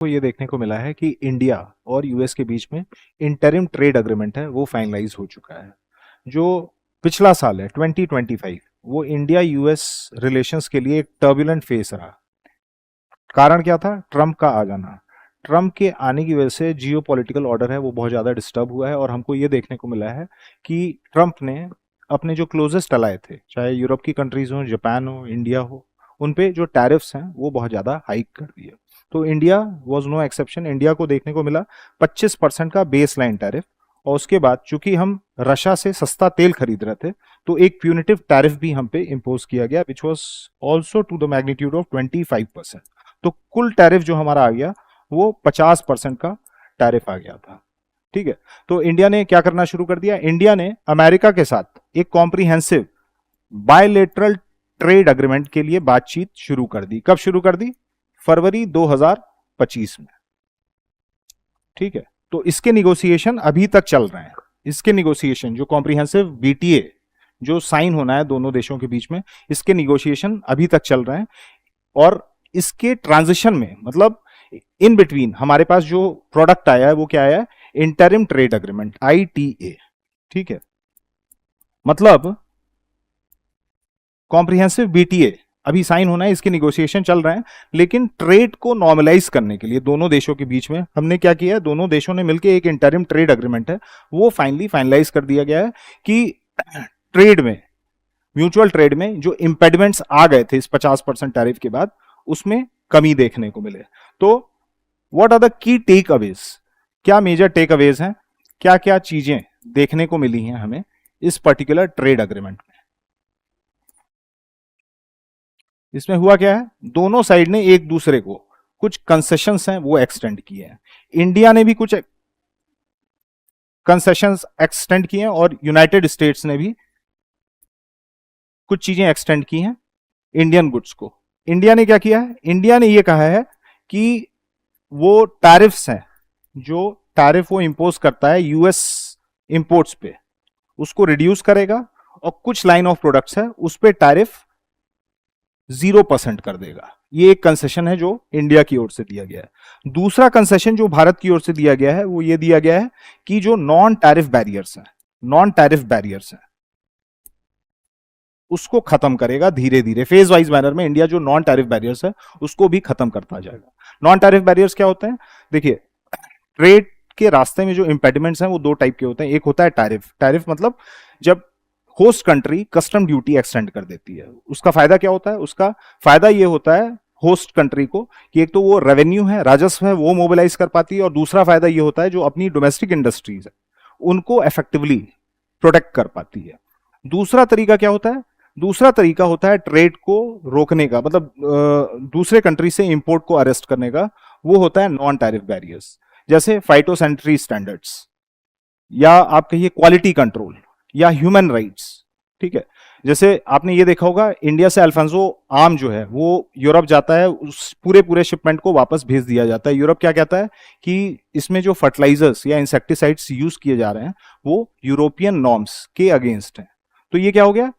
को ये देखने को मिला है कि इंडिया और यूएस के बीच में इंटरिम ट्रेड अग्रीमेंट है वो फाइनलाइज हो चुका है। जो पिछला साल है 2025 वो इंडिया यूएस रिलेशंस के लिए एक टर्बुलेंट फेस रहा। कारण क्या था? ट्रम्प का आ जाना। ट्रम्प के आने की वजह से जियो पॉलिटिकल ऑर्डर है वो बहुत ज़्यादा डिस्टर्ब हुआ है और हमको ये देखने को मिला है कि ट्रम्प ने अपने जो क्लोजेस्ट अलाय थे, चाहे यूरोप की कंट्रीज हो, जापान हो, इंडिया हो, उन पे जो टैरिफ्स हैं वो बहुत ज़्यादा हाइक कर दिए। तो India was no exception. India को देखने को मिला 25% का बेस लाइन टैरिफ, और उसके बाद चूंकि हम रशिया से सस्ता तेल खरीद रहे थे तो एक प्यूनिटिव टैरिफ भी हम पे इम्पोज किया गया, which was also to the magnitude of 25%। तो कुल टैरिफ जो हमारा आ गया वो 50% का टैरिफ आ गया था। ठीक है, तो इंडिया ने क्या करना शुरू कर दिया? इंडिया ने अमेरिका के साथ एक कॉम्प्रिहेंसिव बायलेटरल ट्रेड अग्रीमेंट के लिए बातचीत शुरू कर दी। कब शुरू कर दी? फरवरी 2025 में। ठीक है, तो इसके निगोशिएशन अभी तक चल रहे हैं। इसके निगोशिएशन जो कॉम्प्रिहेंसिव बीटीए जो साइन होना है दोनों देशों के बीच में, इसके निगोशिएशन अभी तक चल रहे हैं। और इसके ट्रांजिशन में, मतलब इन बिटवीन, हमारे पास जो प्रोडक्ट आया है वो क्या आया है? Interim trade agreement, ITA। ठीक है, मतलब कॉम्प्रिहेंसिव बीटीए अभी साइन होना है, इसके निगोशिएशन चल रहे हैं। लेकिन ट्रेड को नॉर्मलाइज करने के लिए दोनों देशों के बीच में हमने क्या किया है? दोनों देशों ने मिलकर एक इंटरिम ट्रेड अग्रीमेंट है वो फाइनलाइज कर दिया गया है कि ट्रेड में, म्यूचुअल ट्रेड में जो इंपेडिमेंट्स आ गए थे इस 50% टैरिफ के बाद, उसमें कमी देखने को मिले। तो what are the key takeaways? क्या मेजर टेक अवेज हैं? क्या क्या चीजें देखने को मिली हैं हमें इस पर्टिकुलर ट्रेड अग्रीमेंट में? इसमें हुआ क्या है? दोनों साइड ने एक दूसरे को कुछ कंसेशंस हैं वो एक्सटेंड किए हैं। इंडिया ने भी कुछ कंसेशंस एक्सटेंड किए हैं और यूनाइटेड स्टेट्स ने भी कुछ चीजें एक्सटेंड की हैं इंडियन गुड्स को। इंडिया ने क्या किया है? इंडिया ने ये कहा है कि वो टैरिफ्स हैं, जो टैरिफ वो इंपोज करता है यूएस इंपोर्ट्स पे, उसको रिड्यूस करेगा और कुछ लाइन ऑफ प्रोडक्ट्स है उस पे टैरिफ 0% कर देगा। ये एक कंसेशन है जो इंडिया की ओर से दिया गया है। दूसरा कंसेशन जो भारत की ओर से दिया गया है वो ये दिया गया है कि जो नॉन टैरिफ बैरियर्स हैं उसको खत्म करेगा धीरे धीरे, फेज वाइज मैनर में। इंडिया जो नॉन टैरिफ बैरियर्स है उसको भी खत्म करता जाएगा। नॉन टैरिफ बैरियर्स क्या होते हैं? देखिए, ट्रेड के रास्ते में जो इंपेडिमेंट्स हैं वो दो टाइप के होते हैं। एक होता है टैरिफ मतलब जब host country custom duty extend कर देती है। उसका फायदा क्या होता है? उसका फायदा ये होता है होस्ट कंट्री को कि एक तो वो रेवेन्यू है, राजस्व है, वो मोबिलाइज कर पाती है, और दूसरा फायदा ये होता है जो अपनी डोमेस्टिक इंडस्ट्रीज है उनको इफेक्टिवली प्रोटेक्ट कर पाती है। दूसरा तरीका क्या होता है? दूसरा तरीका होता है ट्रेड को रोकने का, मतलब दूसरे कंट्री से इंपोर्ट को अरेस्ट करने का। वो होता है नॉन टैरिफ बैरियर्स, जैसे फाइटोसैनिटरी स्टैंडर्ड्स, या आप कहिए क्वालिटी कंट्रोल, या ह्यूमन राइट्स। ठीक है, जैसे आपने ये देखा होगा इंडिया से अल्फांसो आम जो है वो यूरोप जाता है, उस पूरे शिपमेंट को वापस भेज दिया जाता है। यूरोप क्या कहता है कि इसमें जो फर्टिलाइजर्स या इंसेक्टिसाइड्स यूज किए जा रहे हैं वो यूरोपियन नॉर्म्स के अगेंस्ट हैं। तो ये क्या हो गया?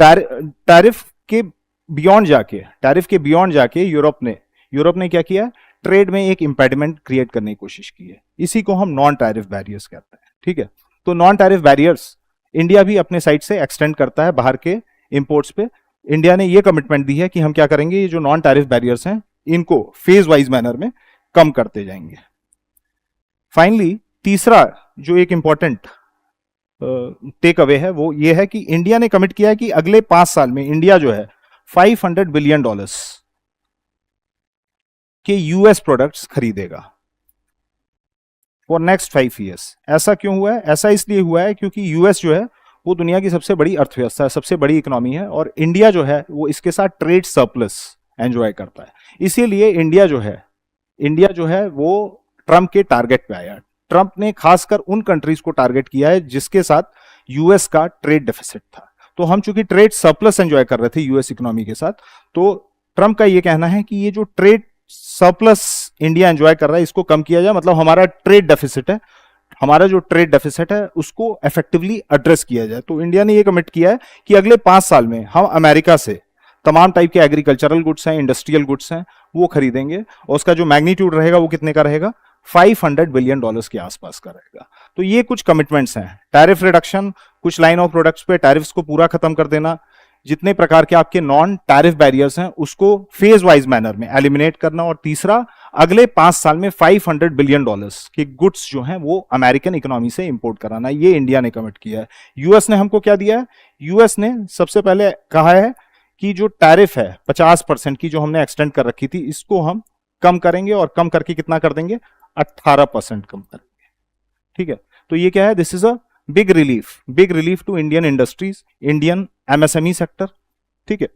टैरिफ के बियॉन्ड जाके यूरोप ने क्या किया? ट्रेड में एक इंपेडिमेंट क्रिएट करने की कोशिश की है। इसी को हम नॉन टैरिफ बैरियर्स कहते हैं। ठीक है, तो नॉन टैरिफ बैरियर्स इंडिया भी अपने साइड से एक्सटेंड करता है बाहर के इंपोर्ट्स पे। इंडिया ने ये कमिटमेंट दी है कि हम क्या करेंगे, ये जो नॉन टैरिफ बैरियर्स हैं इनको फेज वाइज मैनर में कम करते जाएंगे। फाइनली तीसरा जो एक इंपॉर्टेंट टेक अवे है वो ये है कि इंडिया ने कमिट किया है कि अगले 5 साल में इंडिया जो है $500 बिलियन के यूएस प्रोडक्ट्स खरीदेगा फॉर नेक्स्ट 5 ईयर्स। ऐसा क्यों हुआ है? ऐसा इसलिए हुआ है क्योंकि यूएस जो है वो दुनिया की सबसे बड़ी अर्थव्यवस्था है, सबसे बड़ी इकोनॉमी है, और इंडिया जो है वो इसके साथ ट्रेड सरप्लस एंजॉय करता है। इसीलिए इंडिया जो है वो ट्रम्प के टारगेट पे आया। ट्रम्प ने खासकर उन कंट्रीज को टारगेट किया है जिसके साथ यूएस का ट्रेड डेफिसिट था। तो हम चूंकि ट्रेड सरप्लस एंजॉय कर रहे थे यूएस इकोनॉमी के साथ, तो ट्रम्प का ये कहना है कि ये जो ट्रेड सरप्लस इंडिया एंजॉय कर रहा है इसको कम किया जाए, मतलब हमारा जो ट्रेड डेफिसिट है उसको इफेक्टिवली एड्रेस किया जाए। तो इंडिया ने ये कमिट किया है कि अगले 5 साल में हम अमेरिका से तमाम टाइप के एग्रीकल्चरल गुड्स हैं, इंडस्ट्रियल गुड्स हैं, वो खरीदेंगे, और उसका जो मैग्नीट्यूड रहेगा वो कितने का रहेगा, $500 बिलियन के आसपास का रहेगा। तो ये कुछ कमिटमेंट्स हैं। टैरिफ रिडक्शन, कुछ लाइन ऑफ प्रोडक्ट्स पे टैरिफ्स को पूरा खत्म कर देना, जितने प्रकार के आपके नॉन टैरिफ बैरियर्स हैं उसको फेज वाइज मैनर में एलिमिनेट करना, और तीसरा अगले 5 साल में $500 बिलियन के गुड्स जो हैं वो अमेरिकन इकोनॉमी से इंपोर्ट कराना। ये इंडिया ने कमिट किया है। यूएस ने हमको क्या दिया है, यूएस ने सबसे पहले कहा है कि जो टैरिफ है 50% की जो हमने एक्सटेंड कर रखी थी, इसको हम कम करेंगे, और कम करके कितना कर देंगे, 18% कम करेंगे। ठीक है, तो ये क्या है, this is a big relief to Indian industries, Indian MSME sector. ठीक है,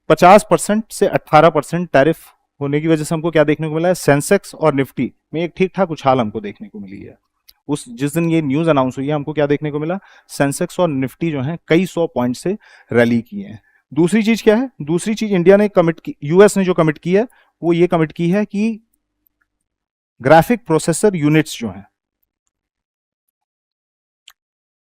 50% से 18% टैरिफ होने की वजह से हमको क्या देखने को मिला है, सेंसेक्स और निफ्टी में एक ठीक ठाक उछाल हमको देखने को मिली है। उस जिस दिन ये न्यूज अनाउंस हुई है, हमको क्या देखने को मिला, सेंसेक्स और निफ्टी जो है कई 100 पॉइंट से रैली किए हैं। दूसरी चीज क्या है, दूसरी चीज इंडिया ने कमिट की, यूएस ने जो कमिट की है वो ये कमिट की है कि ग्राफिक प्रोसेसर यूनिट्स जो हैं,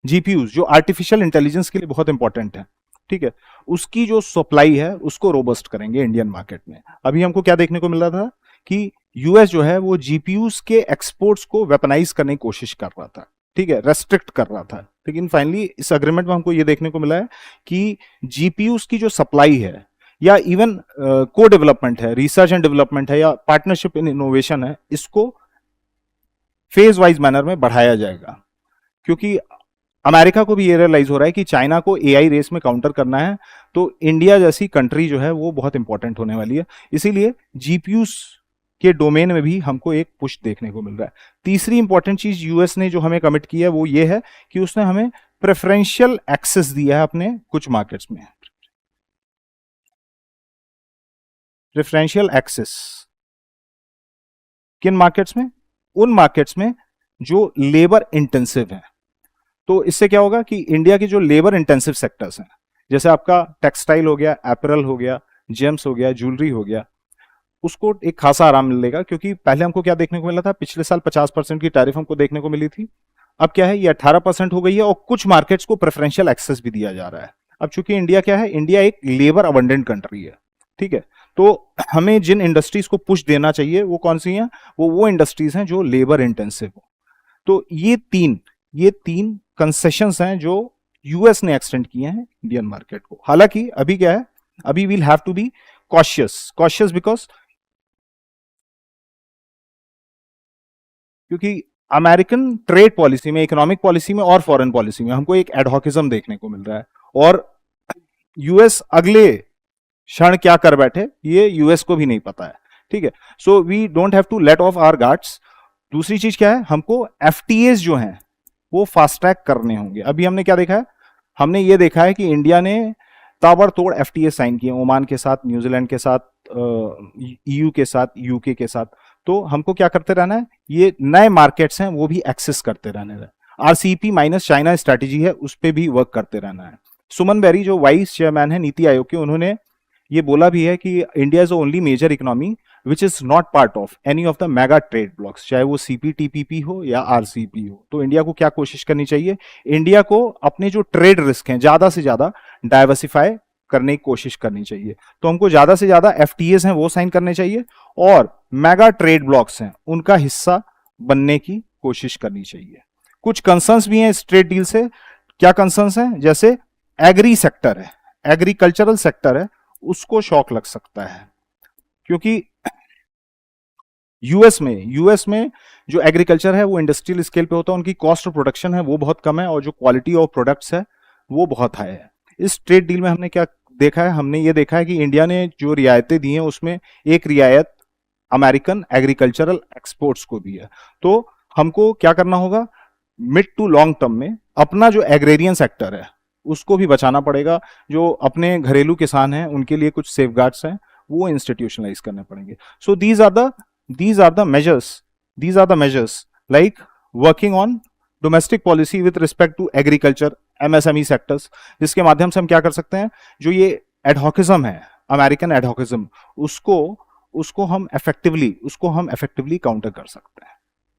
जीपीयूज, जो आर्टिफिशियल इंटेलिजेंस के लिए बहुत इंपॉर्टेंट है, ठीक है, उसकी जो सप्लाई है उसको रोबस्ट करेंगे इंडियन मार्केट में। अभी हमको क्या देखने को मिल रहा था कि यूएस जो है वो जीपीयूज के एक्सपोर्ट्स को वेपनाइज करने की कोशिश कर रहा था, ठीक है, रेस्ट्रिक्ट कर रहा था, लेकिन फाइनली इस अग्रीमेंट में हमको ये देखने को मिला है कि जीपीयूज की जो सप्लाई है, या इवन को डेवलपमेंट है, रिसर्च एंड डेवलपमेंट है, या पार्टनरशिप इन इनोवेशन है, इसको फेज वाइज मैनर में बढ़ाया जाएगा। क्योंकि अमेरिका को भी ये रियलाइज हो रहा है कि चाइना को एआई रेस में काउंटर करना है, तो इंडिया जैसी कंट्री जो है वो बहुत इंपॉर्टेंट होने वाली है। इसीलिए जीपीयूज के डोमेन में भी हमको एक पुश देखने को मिल रहा है। तीसरी इंपॉर्टेंट चीज यूएस ने जो हमें कमिट की है वो ये है कि उसने हमें प्रेफरेंशियल एक्सेस दिया है अपने कुछ मार्केट्स में। प्रेफरेंशियल एक्सेस किन मार्केट्स में, उन मार्केट्स में जो लेबर इंटेंसिव है। तो इससे क्या होगा कि इंडिया के जो लेबर इंटेंसिव सेक्टर्स हैं, जैसे आपका टेक्सटाइल हो गया, एपरल हो गया, जेम्स हो गया, ज्वेलरी हो गया, उसको एक खासा आराम मिलेगा। क्योंकि पहले हमको क्या देखने को मिला था, पिछले साल 50% की टैरिफ हमको देखने को मिली थी, अब क्या है ये 18% हो गई है, और कुछ मार्केट्स को प्रेफरेंशियल एक्सेस भी दिया जा रहा है। अब चूंकि इंडिया क्या है, इंडिया एक लेबर अबंडेंट कंट्री है, ठीक है, तो हमें जिन इंडस्ट्रीज को पुश देना चाहिए वो कौन सी हैं, वो इंडस्ट्रीज हैं जो लेबर इंटेंसिव हो। तो ये तीन कंसेशंस हैं जो यूएस ने एक्सटेंड किए हैं इंडियन मार्केट को। हालांकि अभी क्या है, अभी we'll have to be cautious because क्योंकि अमेरिकन ट्रेड पॉलिसी में, इकोनॉमिक पॉलिसी में और फॉरेन पॉलिसी में हमको एक एडहॉकिज्म देखने को मिल रहा है, और यूएस अगले क्षण क्या कर बैठे ये यूएस को भी नहीं पता है, ठीक है। So we don't have to let off our guards. दूसरी चीज क्या है, हमको एफटीएस जो हैं वो फास्ट ट्रैक करने होंगे। अभी हमने क्या देखा है, हमने ये देखा है कि इंडिया ने ताबड़तोड़ एफटीए साइन किए, ओमान के साथ, न्यूजीलैंड के साथ, ईयू के साथ, यूके के साथ। तो हमको क्या करते रहना है, ये नए मार्केट्स हैं वो भी एक्सेस करते रहने हैं। आरसीईपी माइनस चाइना स्ट्रैटेजी है, उस पर भी वर्क करते रहना है। सुमन बेरी जो वाइस चेयरमैन है नीति आयोग के, उन्होंने ये बोला भी है कि India is only major economy which is not part of any of the mega trade blocs, चाहे वो सीपीटीपीपी हो या आरसीपी हो। तो इंडिया को क्या कोशिश करनी चाहिए, इंडिया को अपने जो ट्रेड रिस्क हैं ज्यादा से ज्यादा डाइवर्सिफाई करने की कोशिश करनी चाहिए। तो हमको ज्यादा से ज्यादा एफटीएस हैं वो साइन करने चाहिए, और मेगा ट्रेड ब्लॉक्स हैं उनका हिस्सा बनने की कोशिश करनी चाहिए। कुछ कंसर्न्स भी हैं इस ट्रेड डील से। क्या कंसर्न्स हैं, जैसे एग्री सेक्टर है, एग्रीकल्चरल सेक्टर है, उसको शॉक लग सकता है, क्योंकि यूएस में जो एग्रीकल्चर है वो इंडस्ट्रियल स्केल पे होता है, उनकी कॉस्ट ऑफ प्रोडक्शन है वो बहुत कम है, और जो क्वालिटी ऑफ प्रोडक्ट्स है वो बहुत हाई है। इस ट्रेड डील में हमने क्या देखा है, हमने ये देखा है कि इंडिया ने जो रियायतें दी हैं उसमें एक रियायत अमेरिकन एग्रीकल्चरल एक्सपोर्ट्स को दी है। तो हमको क्या करना होगा, मिड टू लॉन्ग टर्म में अपना जो एग्रेरियन सेक्टर है उसको भी बचाना पड़ेगा। जो अपने घरेलू किसान हैं उनके लिए कुछ सेफगार्ड्स हैं वो इंस्टीट्यूशनलाइज करने पड़ेंगे। So these are the measures like working on domestic policy with respect to agriculture, MSME sectors, जिसके माध्यम से हम क्या कर सकते हैं, जो ये एडहॉकिज्म है, अमेरिकन एडहॉकिज्म, उसको हम इफेक्टिवली काउंटर कर सकते हैं।